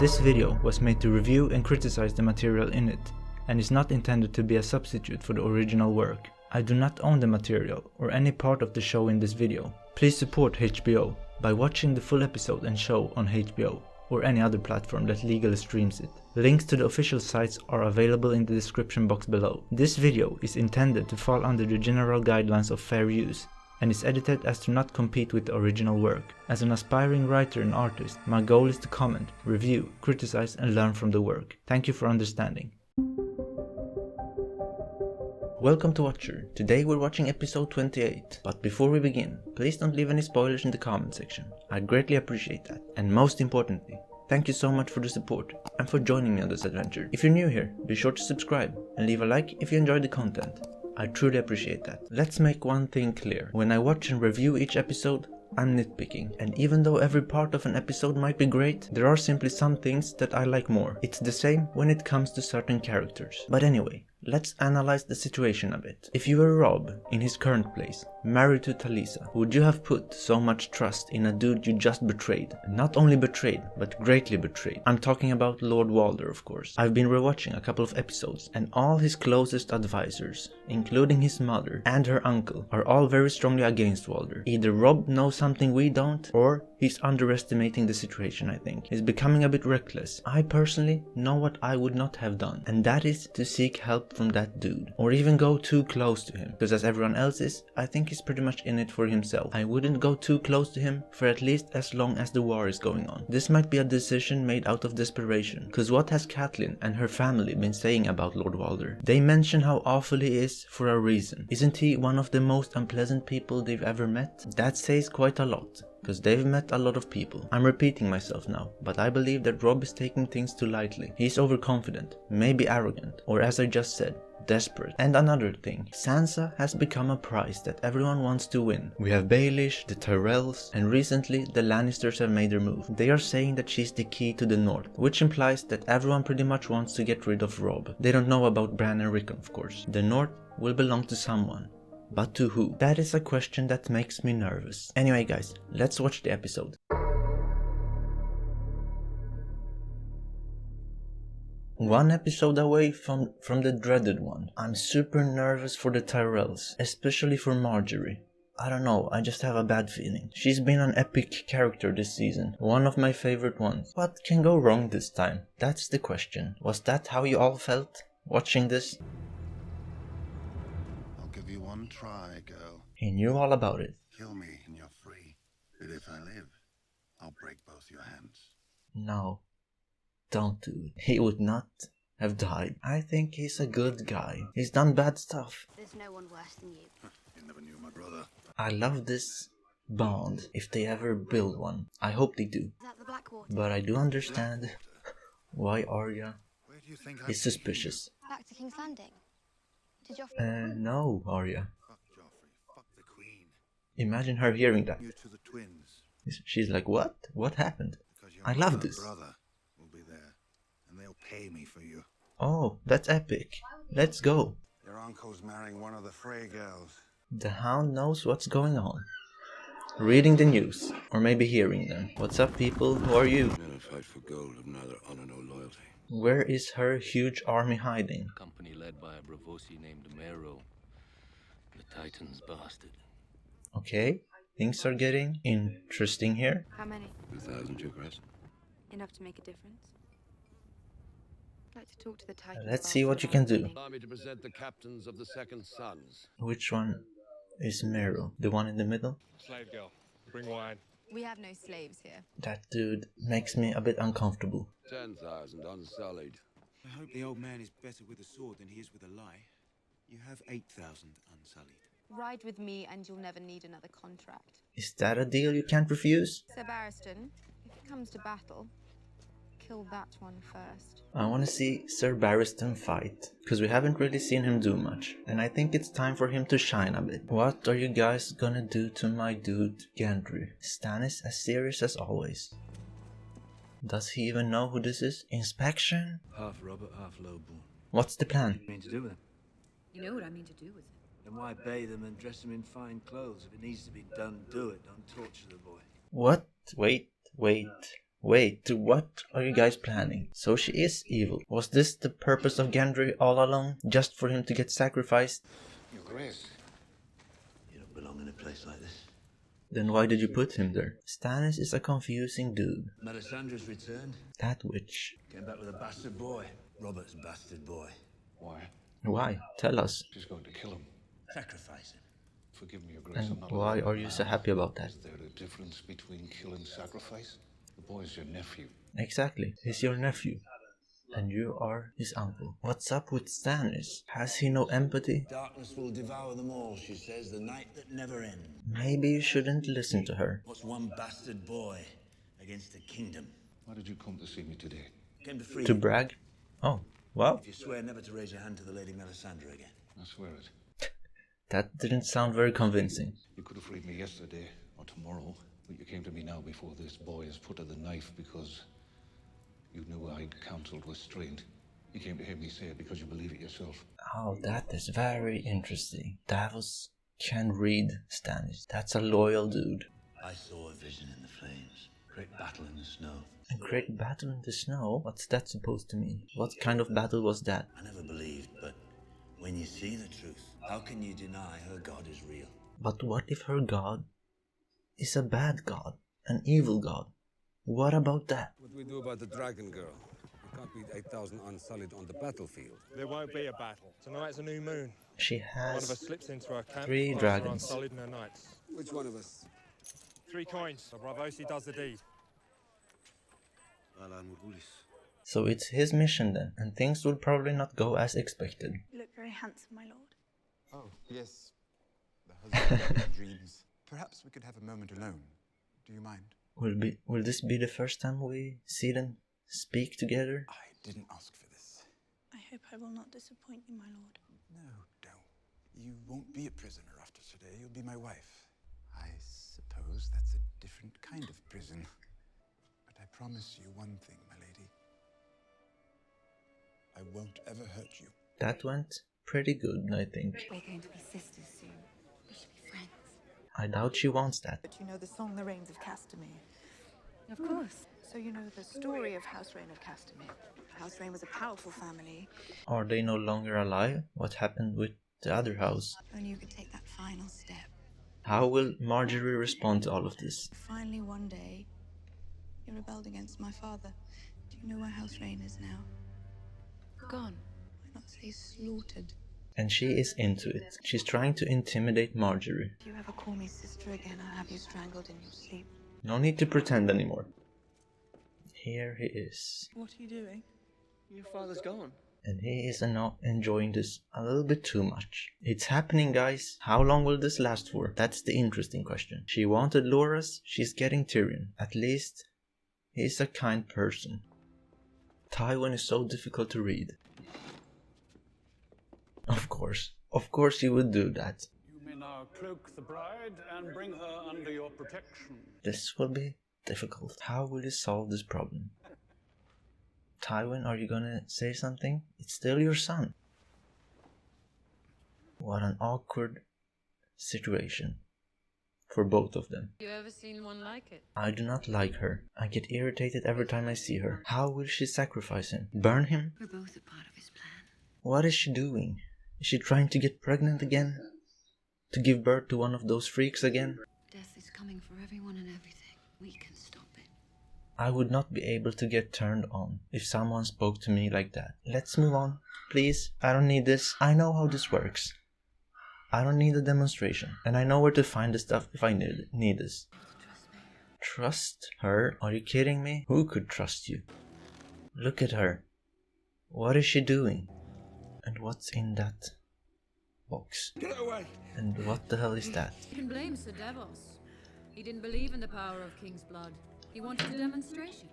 This video was made to review and criticize the material in it, and is not intended to be a substitute for the original work. I do not own the material or any part of the show in this video. Please support HBO by watching the full episode and show on HBO or any other platform that legally streams it. Links to the official sites are available in the description box below. This video is intended to fall under the general guidelines of fair use and is edited as to not compete with the original work. As an aspiring writer and artist, my goal is to comment, review, criticize and learn from the work. Thank you for understanding. Welcome to Watcher. Today we're watching episode 28. But before we begin, please don't leave any spoilers in the comment section. I'd greatly appreciate that. And most importantly, thank you so much for the support and for joining me on this adventure. If you're new here, be sure to subscribe and leave a like if you enjoyed the content. I truly appreciate that. Let's make one thing clear. When I watch and review each episode, I'm nitpicking, and even though every part of an episode might be great, there are simply some things that I like more. It's the same when it comes to certain characters. But anyway, let's analyze the situation a bit. If you were Rob in his current place, married to Talisa, would you have put so much trust in a dude you just betrayed? Not only betrayed, but greatly betrayed. I'm talking about Lord Walder, of course. I've been rewatching a couple of episodes, and all his closest advisors, including his mother and her uncle, are all very strongly against Walder. Either Rob knows something we don't, or he's underestimating the situation, I think. He's becoming a bit reckless. I personally know what I would not have done, and that is to seek help from that dude, or even go too close to him, because as everyone else is, I think he's pretty much in it for himself. I wouldn't go too close to him for at least as long as the war is going on. This might be a decision made out of desperation, because what has Catelyn and her family been saying about Lord Walder? They mention how awful he is for a reason. Isn't he one of the most unpleasant people they've ever met? That says quite a lot, because they've met a lot of people. I'm repeating myself now, but I believe that Rob is taking things too lightly. He's overconfident, maybe arrogant, or as I just said, desperate. And another thing, Sansa has become a prize that everyone wants to win. We have Baelish, the Tyrells, and recently the Lannisters have made their move. They are saying that she's the key to the north, which implies that everyone pretty much wants to get rid of Rob. They don't know about Bran and Rickon, of course. The north will belong to someone. But to who? That is a question that makes me nervous. Anyway guys, let's watch the episode. One episode away from the dreaded one. I'm super nervous for the Tyrells, especially for Marjorie. I don't know, I just have a bad feeling. She's been an epic character this season, one of my favorite ones. What can go wrong this time? That's the question. Was that how you all felt watching this? I'll give you one try, girl. He knew all about it. Kill me and you're free. But if I live, I'll break both your hands. No. Don't do it. He would not have died. I think he's a good guy. He's done bad stuff. There's no one worse than you. You never knew my brother. I love this bond, if they ever build one. I hope they do. Is that the Blackwater? But I do understand why Arya Where do you think is suspicious. Back to King's Landing? To Joffrey? No, Arya. Fuck Joffrey. Fuck the Queen. Imagine her hearing that. You to the twins. She's like, what? What happened? Because your I love this. brother will be there. And they'll pay me for you. Oh, that's epic. Let's go. Your uncle's marrying one of the Frey girls. The Hound knows what's going on. Reading the news, or maybe hearing them. What's up, people? Who are you? Men who fight for gold have neither honor nor loyalty. Where is her huge army hiding? A company led by a Bravosi named Mero, the Titan's bastard. Okay, things are getting interesting here. How many? 2,000 Jukras. Enough to make a difference? I'd like to talk to the Titan. Let's see what you can do. Allow me to present the captains of the Second Sons. Which one is Meryl? The one in the middle? Slave girl, bring wine. We have no slaves here. That dude makes me a bit uncomfortable. 10,000 unsullied. I hope the old man is better with a sword than he is with a lie. You have 8,000 unsullied. Ride with me and you'll never need another contract. Is that a deal you can't refuse? Sir Barristan, if it comes to battle, kill that one first. I want to see Sir Barristan fight, because we haven't really seen him do much, and I think it's time for him to shine a bit. What are you guys gonna do to my dude Gendry? Stannis as serious as always. Does he even know who this is? Inspection? Half Robert, half lowborn. What's the plan? What do you mean to do with him? You know what I mean to do with it. Then why bathe him and dress him in fine clothes? If it needs to be done, do it. Don't torture the boy. What? Wait. Wait, what are you guys planning? So she is evil. Was this the purpose of Gendry all along? Just for him to get sacrificed? Your Grace. You don't belong in a place like this. Then why did you put him there? Stannis is a confusing dude. Melisandre's returned. That witch. Came back with a bastard boy. Robert's bastard boy. Why? Why? Tell us. She's going to kill him. Sacrifice him. Forgive me, Your Grace. And I'm not why allowed are you now. so happy about that? Is there a difference between kill and sacrifice? The boy's your nephew. Exactly. He's your nephew. And you are his uncle. What's up with Stannis? Has he no empathy? Darkness will devour them all, she says, the night that never ends. Maybe you shouldn't listen to her. What's one bastard boy against a kingdom? Why did you come to see me today? Came to free To you. brag? Oh, well, If you swear never to raise your hand to the Lady Melisandre again. I swear it. that didn't sound very convincing. You could have freed me yesterday or tomorrow, but you came to me now before this boy is put to the knife because you knew I'd counseled restraint. You came to hear me say it because you believe it yourself. Oh, that is very interesting. Davos can read Stannis. That's a loyal dude. I saw a vision in the flames. Great battle in the snow. A great battle in the snow? What's that supposed to mean? What kind of battle was that? I never believed, but when you see the truth, how can you deny her God is real? But what if her god is a bad god? An evil god? What about that? What do we do about the dragon girl? We can't beat 8,000 unsullied on the battlefield. There won't be a battle. Tonight's a new moon. She One of us has slips into our camp. 3 finds her dragons. unsullied in her knights. Which one of us? 3 coins. So Bravosi does the deed. So it's his mission then, and things will probably not go as expected. You look very handsome, my lord. Oh, yes. The husband of my dreams. Perhaps we could have a moment alone. Do you mind? Will this be the first time we see them speak together? I didn't ask for this. I hope I will not disappoint you, my lord. No, don't. You won't be a prisoner after today. You'll be my wife. I suppose that's a different kind of prison. But I promise you one thing, my lady. I won't ever hurt you. That went pretty good, I think. We're going to be sisters soon. We should be friends. I doubt she wants that. But you know the song The Rains of Castamere? Of course. So you know the story of House Rain of Castamere. House Rain was a powerful family. Are they no longer alive? What happened with the other house? Only you could take that final step. How will Marjorie respond to all of this? Finally, one day, you rebelled against my father. Do you know where House Rain is now? Gone. Why not say slaughtered? And she is into it. She's trying to intimidate Marjorie. If you ever call me sister again, I'll have you strangled in your sleep. No need to pretend anymore. Here he is. What are you doing? Your father's gone. And he is not enjoying this a little bit too much. It's happening, guys. How long will this last for? That's the interesting question. She wanted Loras, she's getting Tyrion. At least, he's a kind person. Tywin is so difficult to read. Of course you would do that. You may now cloak the bride and bring her under your protection. This will be difficult. How will you solve this problem? Tywin, are you gonna say something? It's still your son. What an awkward situation for both of them. You ever seen one like it? I do not like her. I get irritated every time I see her. How will she sacrifice him? Burn him? We're both a part of his plan. What is she doing? Is she trying to get pregnant again? To give birth to one of those freaks again? Death is coming for everyone and everything. We can stop it. I would not be able to get turned on if someone spoke to me like that. Let's move on, please. I don't need this. I know how this works. I don't need a demonstration. And I know where to find the stuff if I need this. Trust me. Trust her? Are you kidding me? Who could trust you? Look at her. What is she doing? And what's in that box? Get away! And what the hell is that? You can blame Sir Davos. He didn't believe in the power of King's blood. He wanted a demonstration.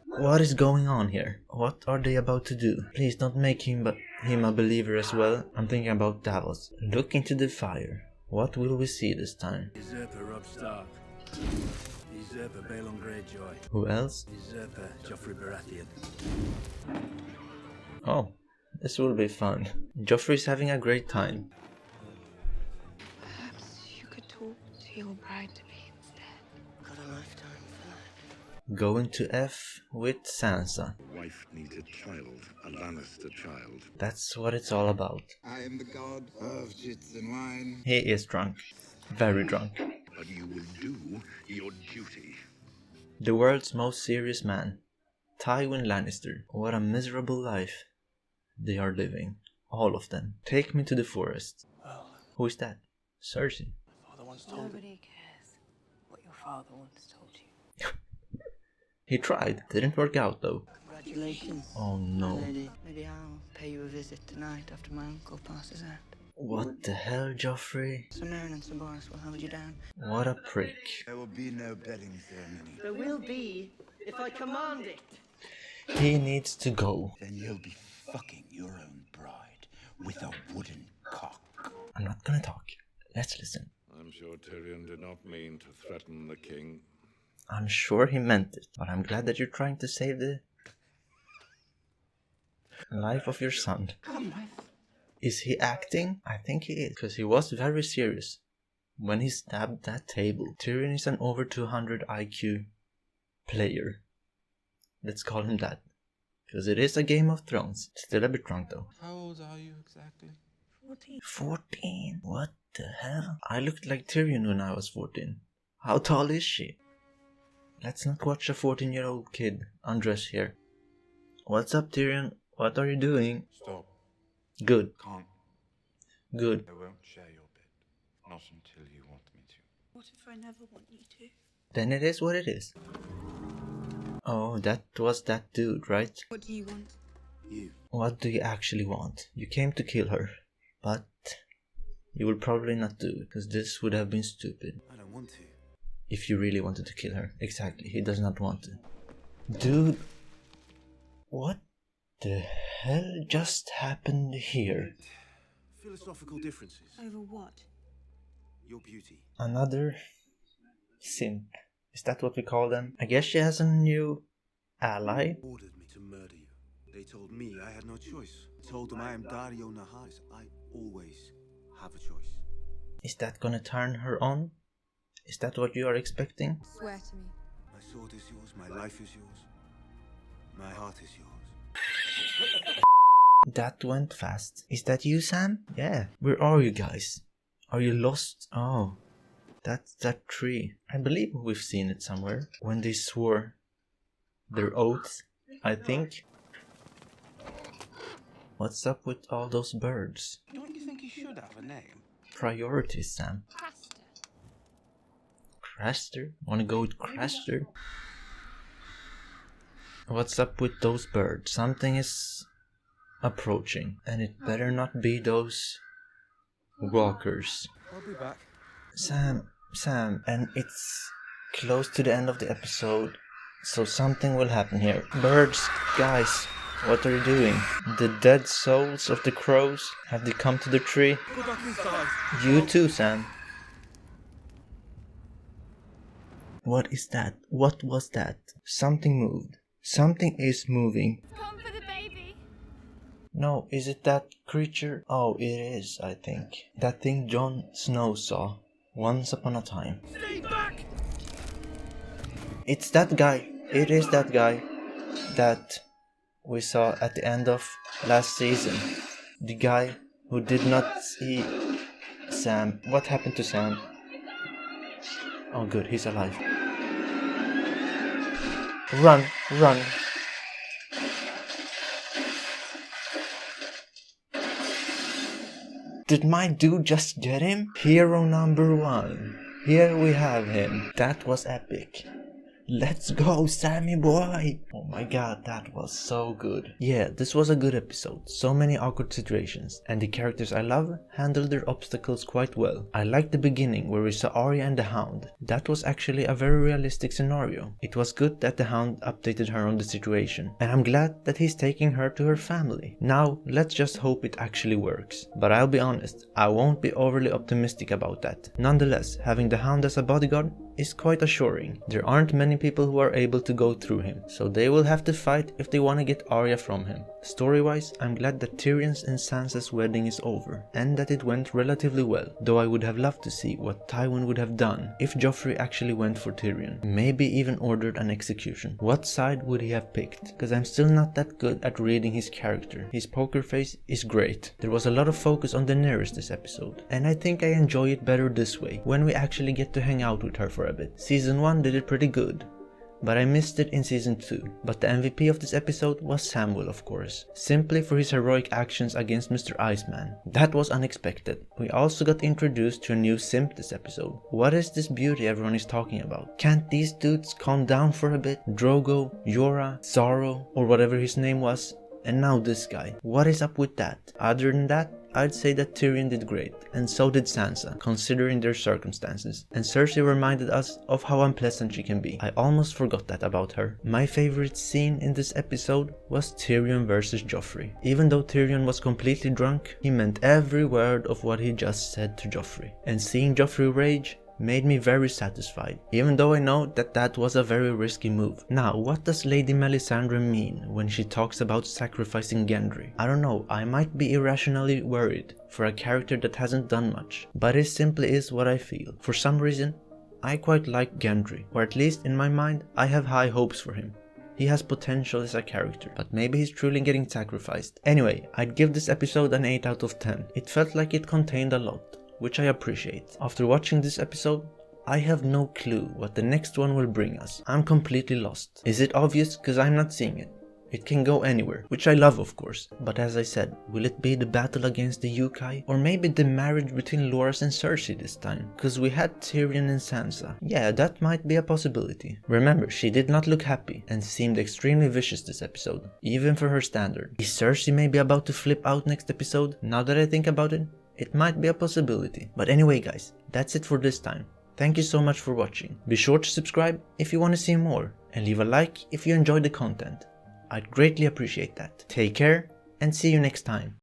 What is going on here? What are they about to do? Please don't make him a believer as well. I'm thinking about Davos. Look into the fire. What will we see this time? Usurper Robb Stark. Usurper Balon Greyjoy. Who else? Usurper Joffrey Baratheon. Oh, this will be fun. Joffrey's having a great time. Perhaps you could talk to your bride to be instead. Got a lifetime for that. Going to F with Sansa. Wife needs a child, a Lannister child. That's what it's all about. I am the god of chits and wine. He is drunk. Very drunk. But you will do your duty. The world's most serious man. Tywin Lannister. What a miserable life they are living. All of them. Take me to the forest. Well, Who is that? Cersei. my father once told me. Nobody cares what your father once told you. He tried. Didn't work out though. Congratulations. Oh no. Maybe I'll pay you a visit tonight after my uncle passes out. What the hell, Joffrey? Some Arryn and some Boris will hold you down. What a prick. There will be no betting ceremony. There will be if I command it. He needs to go. Then you'll be fucking your own bride with a wooden cock. I'm not gonna talk. Let's listen. I'm sure Tyrion did not mean to threaten the king. I'm sure he meant it, but I'm glad that you're trying to save the life of your son. Come with. Is he acting? I think he is, because he was very serious when he stabbed that table. Tyrion is an over 200 IQ player. Let's call him that. Because it is a Game of Thrones. Still a bit drunk though. How old are you exactly? 14. 14? What the hell? I looked like Tyrion when I was 14. How tall is she? Let's not watch a 14-year-old kid undress here. What's up, Tyrion? What are you doing? Stop. Good. Can't. Good. I won't share your bed. Not until you want me to. What if I never want you to? Then it is what it is. Oh, that was that dude, right? What do you want? You. What do you actually want? You came to kill her, but you will probably not do it, because this would have been stupid. I don't want to. If you really wanted to kill her. Exactly, he does not want to. Dude, what the hell just happened here? Philosophical differences. Over what? Your beauty. Another simp. Is that what we call them? I guess she has a new ally. Ordered me to murder you. They told me I had no choice. Told them I am Dario Naharis. I always have a choice. Is that gonna turn her on? Is that what you are expecting? Swear to me. My sword is yours, my life is yours, my heart is yours. That went fast. Is that you, Sam? Yeah. Where are you guys? Are you lost? Oh, that's that tree. I believe we've seen it somewhere. When they swore their oaths, I think. What's up with all those birds? Don't you think he should have a name? Priorities, Sam. Craster? Wanna go with Craster? What's up with those birds? Something is approaching, and it better not be those walkers. I'll be back. Sam, and it's close to the end of the episode, so something will happen here. Birds, guys, what are you doing? The dead souls of the crows, have they come to the tree? Go back inside. You too, Sam. What is that? What was that? Something moved. Something is moving. Come for the baby. No, is it that creature? Oh, it is, I think. That thing Jon Snow saw once upon a time. Stay back! It's that guy. It is that guy that we saw at the end of last season. The guy who did not see Sam. What happened to Sam? Oh good, he's alive. Run, run. Did my dude just get him? Hero number 1. Here we have him. That was epic. Let's go, Sammy boy! Oh my god, that was so good. Yeah, this was a good episode. So many awkward situations, and the characters I love handled their obstacles quite well. I liked the beginning where we saw Arya and the Hound. That was actually a very realistic scenario. It was good that the Hound updated her on the situation, and I'm glad that he's taking her to her family. Now, let's just hope it actually works. But I'll be honest, I won't be overly optimistic about that. Nonetheless, having the Hound as a bodyguard is quite assuring. There aren't many people who are able to go through him, so they will have to fight if they want to get Arya from him. Story-wise, I'm glad that Tyrion's and Sansa's wedding is over, and that it went relatively well, though I would have loved to see what Tywin would have done if Joffrey actually went for Tyrion, maybe even ordered an execution. What side would he have picked? Because I'm still not that good at reading his character. His poker face is great. There was a lot of focus on Daenerys this episode, and I think I enjoy it better this way, when we actually get to hang out with her for a bit. Season 1 did it pretty good, but I missed it in Season 2. But the MVP of this episode was Samwell, of course, simply for his heroic actions against Mr. Iceman. That was unexpected. We also got introduced to a new simp this episode. What is this beauty everyone is talking about? Can't these dudes calm down for a bit? Drogo, Jorah, Sorrow, or whatever his name was, and now this guy. What is up with that? Other than that, I'd say that Tyrion did great, and so did Sansa, considering their circumstances. And Cersei reminded us of how unpleasant she can be. I almost forgot that about her. My favorite scene in this episode was Tyrion versus Joffrey. Even though Tyrion was completely drunk, he meant every word of what he just said to Joffrey. And seeing Joffrey rage made me very satisfied, even though I know that that was a very risky move. Now, what does Lady Melisandre mean when she talks about sacrificing Gendry? I don't know, I might be irrationally worried for a character that hasn't done much, but it simply is what I feel. For some reason, I quite like Gendry, or at least in my mind, I have high hopes for him. He has potential as a character, but maybe he's truly getting sacrificed. Anyway, I'd give this episode an 8 out of 10. It felt like it contained a lot, which I appreciate. After watching this episode, I have no clue what the next one will bring us. I'm completely lost. Is it obvious because I'm not seeing it? It can go anywhere, which I love of course. But as I said, will it be the battle against the Yūkai? Or maybe the marriage between Loras and Cersei this time? Because we had Tyrion and Sansa. Yeah, that might be a possibility. Remember, she did not look happy and seemed extremely vicious this episode, even for her standard. Is Cersei maybe about to flip out next episode? Now that I think about it, it might be a possibility. But anyway guys, that's it for this time. Thank you so much for watching. Be sure to subscribe if you want to see more, and leave a like if you enjoyed the content. I'd greatly appreciate that. Take care and see you next time.